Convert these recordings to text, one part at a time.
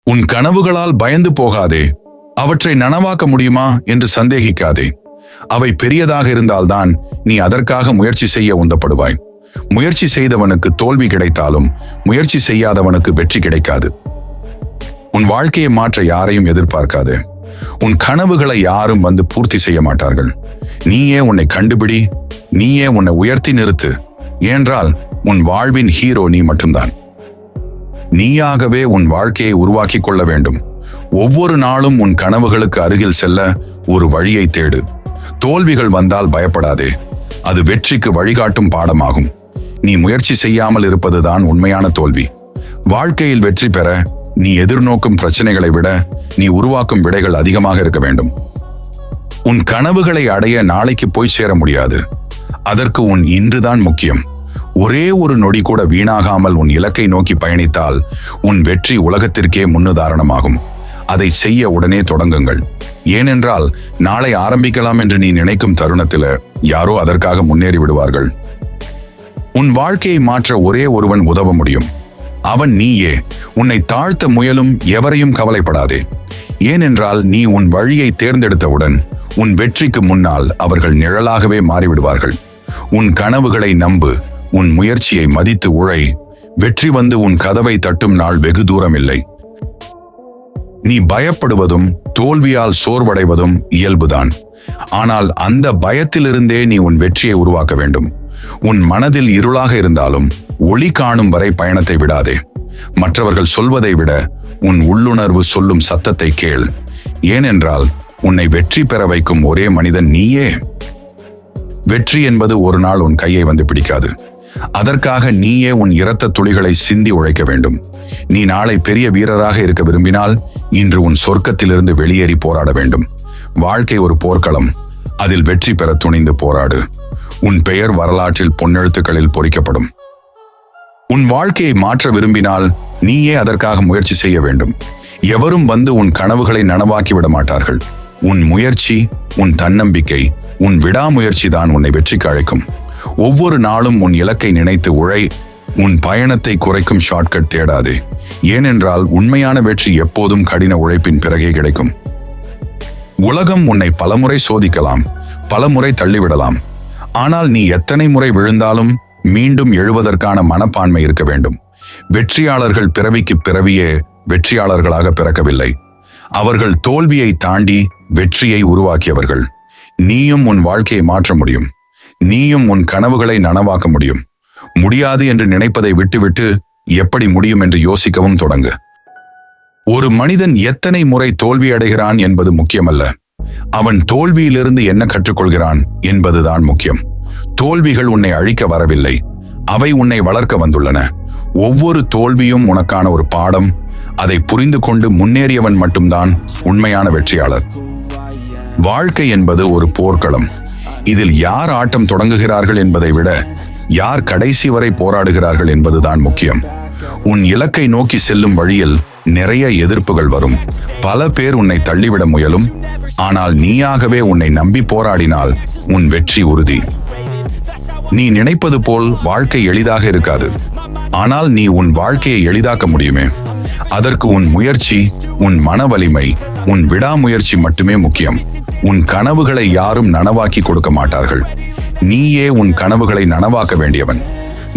உன் கனவுகளால் பயந்து போகாதே. அவற்றை நனவாக்க முடியுமா என்று சந்தேகிக்காதே. அவை பெரியதாக இருந்தால்தான் நீ அதற்காக முயற்சி செய்ய உந்தப்படுவாய். முயற்சி செய்தவனுக்கு தோல்வி கிடைத்தாலும் முயற்சி செய்யாதவனுக்கு வெற்றி கிடைக்காது. உன் வாழ்க்கையை மாற்ற யாரையும் எதிர்பார்க்காதே. உன் கனவுகளை யாரும் வந்து பூர்த்தி செய்ய மாட்டார்கள். நீயே உன்னை கண்டுபிடி, நீயே உன்னை உயர்த்தி நிறுத்து. ஏனென்றால் உன் வாழ்வின் ஹீரோ நீ மட்டும்தான். நீயாகவே உன் வாழ்க்கையை உருவாக்கி கொள்ள வேண்டும். ஒவ்வொரு நாளும் உன் கனவுகளுக்கு அருகில் செல்ல ஒரு வழியை தேடு. தோல்விகள் வந்தால் பயப்படாதே. அது வெற்றிக்கு வழிகாட்டும் பாடமாகும். நீ முயற்சி செய்யாமல் இருப்பதுதான் உண்மையான தோல்வி. வாழ்க்கையில் வெற்றி பெற நீ எதிர்நோக்கும் பிரச்சனைகளை விட நீ உருவாக்கும் விடைகள் அதிகமாக இருக்க வேண்டும். உன் கனவுகளை அடைய நாளைக்கு போய் சேர முடியாது. அதற்கு உன் இன்றுதான் முக்கியம். ஒரே ஒரு நொடி கூட வீணாகாமல் உன் இலக்கை நோக்கி பயணித்தால் உன் வெற்றி உலகத்திற்கே முன்னுதாரணமாகும். அதை செய்ய உடனே தொடங்குங்கள். ஏனென்றால் நாளை ஆரம்பிக்கலாம் என்று நீ நினைக்கும் தருணத்தில் யாரோ அதற்காக முன்னேறி விடுவார்கள். உன் வாழ்க்கையை மாற்ற ஒரே ஒருவன் உதவ முடியும். அவன் நீயே. உன்னை தாழ்த்த முயலும் எவரையும் கவலைப்படாதே. ஏனென்றால் நீ உன் வழியை தேர்ந்தெடுத்தவுடன் உன் வெற்றிக்கு முன்னால் அவர்கள் நிழலாகவே மாறிவிடுவார்கள். உன் கனவுகளை நம்பு. உன் முயற்சியை மதித்து உழை. வெற்றி வந்து உன் கதவை தட்டும் நாள் வெகு தூரம் இல்லை. நீ பயப்படுவதும் தோல்வியால் சோர்வடைவதும் இயல்புதான். ஆனால் அந்த பயத்திலிருந்தே நீ உன் வெற்றியை உருவாக்க வேண்டும். உன் மனதில் இருளாக இருந்தாலும் ஒளி காணும் வரை பயணத்தை விடாதே. மற்றவர்கள் சொல்வதை விட உன் உள்ளுணர்வு சொல்லும் சத்தத்தை கேள். ஏனென்றால் உன்னை வெற்றி பெற வைக்கும் ஒரே மனிதன் நீயே. வெற்றி என்பது ஒரு நாள் உன் கையை வந்து பிடிக்காது. அதற்காக நீயே உன் இரத்த துளிகளை சிந்தி உழைக்க வேண்டும். நீ நாளை பெரிய வீரராக இருக்க விரும்பினால் இன்று உன் சொர்க்கத்திலிருந்து வெளியேறி போராட வேண்டும். வாழ்க்கை ஒரு போர்க்களம். அதில் வெற்றி பெற துணிந்து போராடு. உன் பெயர் வரலாற்றில் பொன்னெழுத்துக்களில் பொறிக்கப்படும். உன் வாழ்க்கையை மாற்ற விரும்பினால் நீயே அதற்காக முயற்சி செய்ய வேண்டும். எவரும் வந்து உன் கனவுகளை நனவாக்கி விட மாட்டார்கள். உன் முயற்சி, உன் தன்னம்பிக்கை, உன் விடாமுயற்சி தான் உன்னை வெற்றிக்கு அழைக்கும். ஒவ்வொரு நாளும் உன் இலக்கை நினைத்து உழை. உன் பயணத்தை குறைக்கும் ஷார்ட்கட் தேடாதே. ஏனென்றால் உண்மையான வெற்றி எப்போதும் கடின உழைப்பின் பிறகே கிடைக்கும். உலகம் உன்னை பலமுறை சோதிக்கலாம், பலமுறை தள்ளிவிடலாம். ஆனால் நீ எத்தனை முறை விழுந்தாலும் மீண்டும் எழுவதற்கான மனப்பான்மை இருக்க வேண்டும். வெற்றியாளர்கள் பிறவிக்கு பிறவியே வெற்றியாளர்களாக பிறக்கவில்லை. அவர்கள் தோல்வியை தாண்டி வெற்றியை உருவாக்கியவர்கள். நீயும் உன் வாழ்க்கையை மாற்ற முடியும். நீயும் உன் கனவுகளை நனவாக்க முடியும். முடியாது என்று நினைப்பதை விட்டுவிட்டு எப்படி முடியும் என்று யோசிக்கவும் தொடங்கு. ஒரு மனிதன் எத்தனை முறை தோல்வி அடைகிறான் என்பது முக்கியமல்ல. அவன் தோல்வியிலிருந்து என்ன கற்றுக்கொள்கிறான் என்பதுதான் முக்கியம். தோல்விகள் உன்னை அழிக்க வரவில்லை. அவை உன்னை வளர்க்க வந்துள்ளன. ஒவ்வொரு தோல்வியும் உனக்கான ஒரு பாடம். அதை புரிந்து கொண்டு முன்னேறியவன் மட்டும்தான் உண்மையான வெற்றியாளர். வாழ்க்கை என்பது ஒரு போர்க்களம். இதில் யார் ஆட்டம் தொடங்குகிறார்கள் என்பதை விட யார் கடைசி வரை போராடுகிறார்கள் என்பதுதான் முக்கியம். உன் இலக்கை நோக்கி செல்லும் வழியில் நிறைய எதிர்ப்புகள் வரும். பல பேர் உன்னை தள்ளிவிட முயலும். ஆனால் நீயாகவே உன்னை நம்பி போராடினால் உன் வெற்றி உறுதி. நீ நினைப்பது போல் வாழ்க்கை எளிதாக இருக்காது. ஆனால் நீ உன் வாழ்க்கையை எளிதாக்க முடியுமே. அதற்கு உன் முயற்சி, உன் மன வலிமை, உன் விடாமுயற்சி மட்டுமே முக்கியம். உன் கனவுகளை யாரும் நனவாக்கி கொடுக்க மாட்டார்கள். நீயே உன் கனவுகளை நனவாக்க வேண்டியவன்.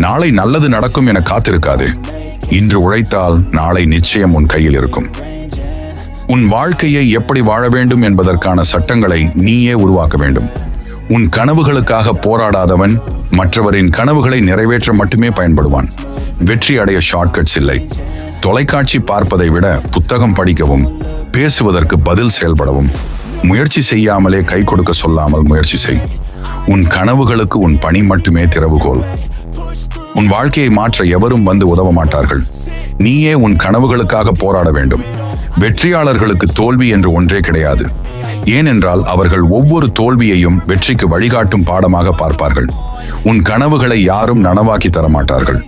நாளை நல்லது நடக்கும் என காத்திருக்காதே. இன்று உழைத்தால் நாளை நிச்சயம் உன் கையில் இருக்கும். உன் வாழ்க்கையை எப்படி வாழ வேண்டும் என்பதற்கான சட்டங்களை நீயே உருவாக்க வேண்டும். உன் கனவுகளுக்காக போராடாதவன் மற்றவரின் கனவுகளை நிறைவேற்ற மட்டுமே பயன்படுவான். வெற்றி அடைய ஷார்ட்கட்ஸ் இல்லை. தொலைக்காட்சி பார்ப்பதை விட புத்தகம் படிக்கவும், பேசுவதற்கு பதில் செயல்படவும், முயற்சி செய்யாமலே கை கொடுக்க சொல்லாமல் முயற்சி செய். உன் கனவுகளுக்கு உன் பணி மட்டுமே திறவுகோல். உன் வாழ்க்கையை மாற்ற எவரும் வந்து உதவ மாட்டார்கள். நீயே உன் கனவுகளுக்காக போராட வேண்டும். வெற்றியாளர்களுக்கு தோல்வி என்று ஒன்றே கிடையாது. ஏனென்றால் அவர்கள் ஒவ்வொரு தோல்வியையும் வெற்றிக்கு வழிகாட்டும் பாடமாக பார்ப்பார்கள். உன் கனவுகளை யாரும் நனவாக்கி தரமாட்டார்கள்.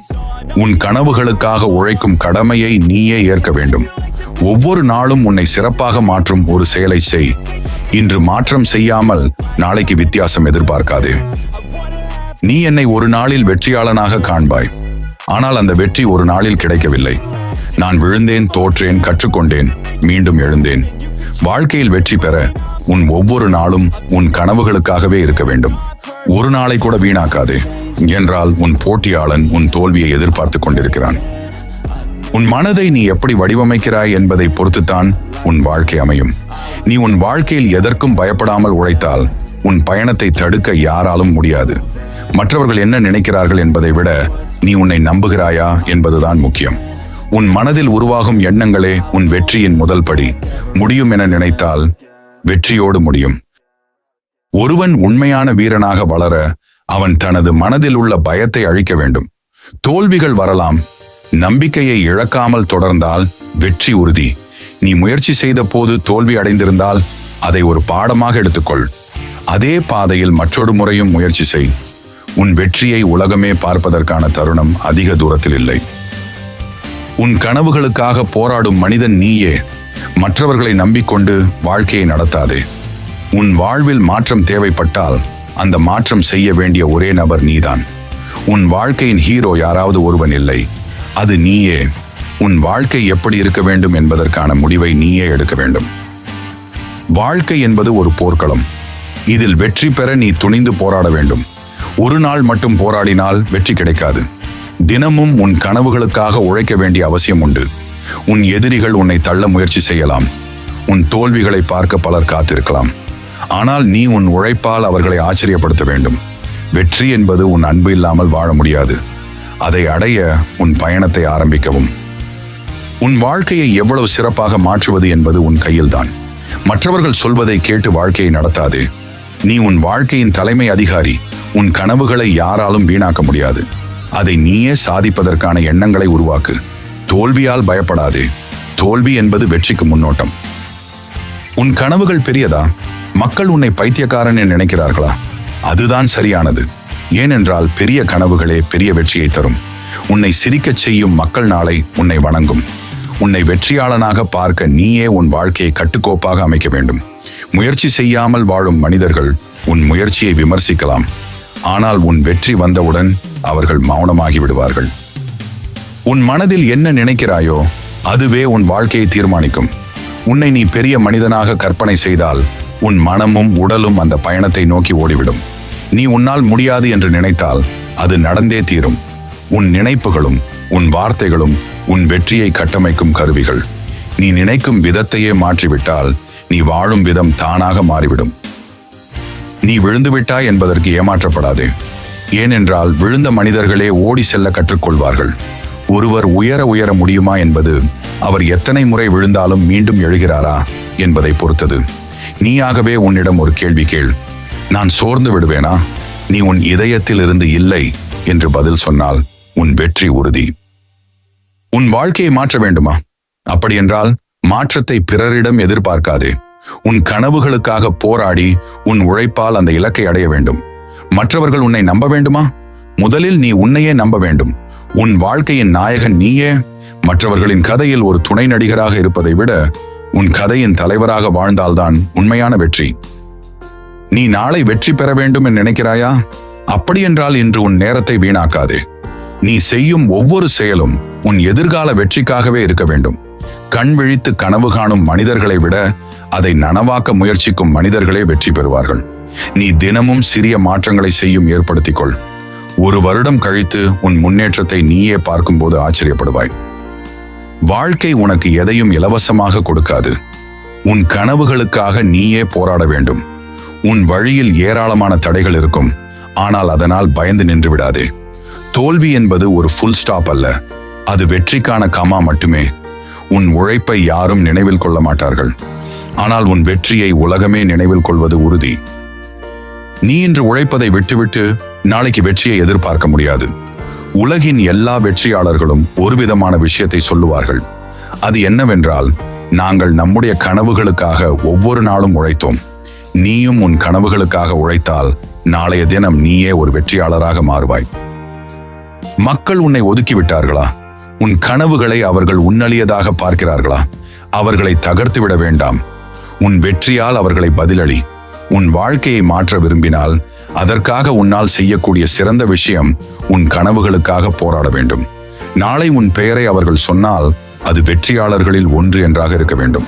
உன் கனவுகளுக்காக உழைக்கும் கடமையை நீயே ஏற்க வேண்டும். ஒவ்வொரு நாளும் உன்னை சிறப்பாக மாற்றும் ஒரு செயலை செய். இன்று மாற்றம் செய்யாமல் நாளைக்கு வித்தியாசம் எதிர்பார்க்காதே. நீ என்னை ஒரு நாளில் வெற்றியாளனாக காண்பாய். ஆனால் அந்த வெற்றி ஒரு நாளில் கிடைக்கவில்லை. நான் விழுந்தேன், தோற்றேன், கற்றுக்கொண்டேன், மீண்டும் எழுந்தேன். வாழ்க்கையில் வெற்றி பெற உன் ஒவ்வொரு நாளும் உன் கனவுகளுக்காகவே இருக்க வேண்டும். ஒரு நாளை கூட வீணாக்காதே, என்றால் உன் போட்டியாளன் உன் தோல்வியை எதிர்பார்த்து கொண்டிருக்கிறான். உன் மனதை நீ எப்படி வடிவமைக்கிறாய் என்பதை பொறுத்துத்தான் உன் வாழ்க்கை அமையும். நீ உன் வாழ்க்கையில் எதற்கும் பயப்படாமல் உழைத்தால் உன் பயணத்தை தடுக்க யாராலும் முடியாது. மற்றவர்கள் என்ன நினைக்கிறார்கள் என்பதை விட நீ உன்னை நம்புகிறாயா என்பதுதான் முக்கியம். உன் மனதில் உருவாகும் எண்ணங்களே உன் வெற்றியின் முதல் படி. முடியும் என நினைத்தால் வெற்றியோடு முடியும். ஒருவன் உண்மையான வீரனாக வளர அவன் தனது மனதில் உள்ள பயத்தை அழிக்க வேண்டும். தோல்விகள் வரலாம், நம்பிக்கையை இழக்காமல் தொடர்ந்தால் வெற்றி உறுதி. நீ முயற்சி செய்த போது தோல்வி அடைந்திருந்தால் அதை ஒரு பாடமாக எடுத்துக்கொள். அதே பாதையில் மற்றொரு முறையும் முயற்சி செய். உன் வெற்றியை உலகமே பார்ப்பதற்கான தருணம் அதிக தூரத்தில் இல்லை. உன் கனவுகளுக்காக போராடும் மனிதன் நீயே. மற்றவர்களை நம்பிக்கொண்டு வாழ்க்கையை நடத்தாதே. உன் வாழ்வில் மாற்றம் தேவைப்பட்டால் அந்த மாற்றம் செய்ய வேண்டிய ஒரே நபர் நீதான். உன் வாழ்க்கையின் ஹீரோ யாராவது ஒருவன் இல்லை, அது நீயே. உன் வாழ்க்கை எப்படி இருக்க வேண்டும் என்பதற்கான முடிவை நீயே எடுக்க வேண்டும். வாழ்க்கை என்பது ஒரு போர்க்களம். இதில் வெற்றி பெற நீ துணிந்து போராட வேண்டும். ஒரு நாள் மட்டும் போராடினால் வெற்றி கிடைக்காது. தினமும் உன் கனவுகளுக்காக உழைக்க வேண்டிய அவசியம் உண்டு. உன் எதிரிகள் உன்னை தள்ள முயற்சி செய்யலாம். உன் தோல்விகளை பார்க்க பலர் காத்திருக்கலாம். ஆனால் நீ உன் உழைப்பால் அவர்களை ஆச்சரியப்படுத்த வேண்டும். வெற்றி என்பது உன் அன்பு இல்லாமல் வாழ முடியாது. அதை அடைய உன் பயணத்தை ஆரம்பிக்கவும். உன் வாழ்க்கையை எவ்வளவு சிறப்பாக மாற்றுவது என்பது உன் கையில்தான். மற்றவர்கள் சொல்வதை கேட்டு வாழ்க்கையை நடத்தாதே. நீ உன் வாழ்க்கையின் தலைமை அதிகாரி. உன் கனவுகளை யாராலும் வீணாக்க முடியாது. அதை நீயே சாதிப்பதற்கான எண்ணங்களை உருவாக்கு. தோல்வியால் பயப்படாதே. தோல்வி என்பது வெற்றிக்கு முன்னோட்டம். உன் கனவுகள் பெரியதா? மக்கள் உன்னை பைத்தியக்காரன் என நினைக்கிறார்களா? அதுதான் சரியானது. ஏனென்றால் பெரிய கனவுகளே பெரிய வெற்றியை தரும். உன்னை சிரிக்கச் செய்யும் மக்கள் நாளை உன்னை வணங்கும். உன்னை வெற்றியாளனாக பார்க்க நீயே உன் வாழ்க்கையை கட்டுக்கோப்பாக அமைக்க வேண்டும். முயற்சி செய்யாமல் வாழும் மனிதர்கள் உன் முயற்சியை விமர்சிக்கலாம். ஆனால் உன் வெற்றி வந்தவுடன் அவர்கள் மௌனமாகி விடுவார்கள். உன் மனதில் என்ன நினைக்கிறாயோ அதுவே உன் வாழ்க்கையை தீர்மானிக்கும். உன்னை நீ பெரிய மனிதனாக கற்பனை செய்தால் உன் மனமும் உடலும் அந்த பயணத்தை நோக்கி ஓடிவிடும். நீ உன்னால் முடியாது என்று நினைத்தால் அது நடந்தே தீரும். உன் நினைப்புகளும் உன் வார்த்தைகளும் உன் வெற்றியை கட்டமைக்கும் கருவிகள். நீ நினைக்கும் விதத்தையே மாற்றிவிட்டால் நீ வாழும் விதம் தானாக மாறிவிடும். நீ விழுந்துவிட்டாய் என்பதற்கு ஏமாற்றப்படாதே. ஏனென்றால் விழுந்த மனிதர்களே ஓடி செல்ல கற்றுக்கொள்வார்கள். ஒருவர் உயர முடியுமா என்பது அவர் எத்தனை முறை விழுந்தாலும் மீண்டும் எழுகிறாரா என்பதை பொறுத்தது. நீயாகவே உன்னிடம் ஒரு கேள்வி கேள். நான் சோர்ந்து விடுவேனா? நீ உன் இதயத்தில் இருந்து இல்லை என்று பதில் சொன்னால் உன் வெற்றி உறுதி. உன் வாழ்க்கையை மாற்ற வேண்டுமா? அப்படியென்றால் மாற்றத்தை பிறரிடம் எதிர்பார்க்காதே. உன் கனவுகளுக்காக போராடி உன் உழைப்பால் அந்த இலக்கை அடைய வேண்டும். மற்றவர்கள் உன்னை நம்ப வேண்டுமா? முதலில் நீ உன்னையே நம்ப வேண்டும். உன் வாழ்க்கையின் நாயகன் நீயே. மற்றவர்களின் கதையில் ஒரு துணை நடிகராக இருப்பதை விட உன் கதையின் தலைவராக வாழ்ந்தால்தான் உண்மையான வெற்றி. நீ நாளை வெற்றி பெற வேண்டும் என்று நினைக்கிறாயா? அப்படியென்றால் இன்று உன் நேரத்தை வீணாக்காதே. நீ செய்யும் ஒவ்வொரு செயலும் உன் எதிர்கால வெற்றிக்காகவே இருக்க வேண்டும். கண் விழித்து கனவு காணும் மனிதர்களை விட அதை நனவாக்க முயற்சிக்கும் மனிதர்களே வெற்றி பெறுவார்கள். நீ தினமும் சிறிய மாற்றங்களை செய்யும் ஏற்படுத்திக்கொள். ஒரு வருடம் கழித்து உன் முன்னேற்றத்தை நீயே பார்க்கும்போது ஆச்சரியப்படுவாய். வாழ்க்கை உனக்கு எதையும் இலவசமாக கொடுக்காது. உன் கனவுகளுக்காக நீயே போராட வேண்டும். உன் வழியில் ஏராளமான தடைகள் இருக்கும். ஆனால் அதனால் பயந்து நின்று விடாதே. தோல்வி என்பது ஒரு ஃபுல் ஸ்டாப் அல்ல, அது வெற்றிக்கான கமா மட்டுமே. உன் உழைப்பை யாரும் நினைவில் கொள்ள மாட்டார்கள். ஆனால் உன் வெற்றியை உலகமே நினைவில் கொள்வது உறுதி. நீ இன்று உழைப்பதை விட்டுவிட்டு நாளைக்கு வெற்றியை எதிர்பார்க்க முடியாது. உலகின் எல்லா வெற்றியாளர்களும் ஒரு விதமான விஷயத்தை சொல்லுவார்கள். அது என்னவென்றால், நாங்கள் நம்முடைய கனவுகளுக்காக ஒவ்வொரு நாளும் உழைத்தோம். நீயும் உன் கனவுகளுக்காக உழைத்தால் நாளைய தினம் நீயே ஒரு வெற்றியாளராக மாறுவாய். மக்கள் உன்னை ஒதுக்கிவிட்டார்களா? உன் கனவுகளை அவர்கள் உன்னழியதாக பார்க்கிறார்களா? அவர்களை தகர்த்து விட வேண்டாம். உன் வெற்றியால் அவர்களை பதிலளி. உன் வாழ்க்கையை மாற்ற விரும்பினால் அதற்காக உன்னால் செய்யக்கூடிய சிறந்த விஷயம் உன் கனவுகளுக்காக போராட வேண்டும். நாளை உன் பெயரை அவர்கள் சொன்னால் அது வெற்றியாளர்களில் ஒன்று என்றாக இருக்க வேண்டும்.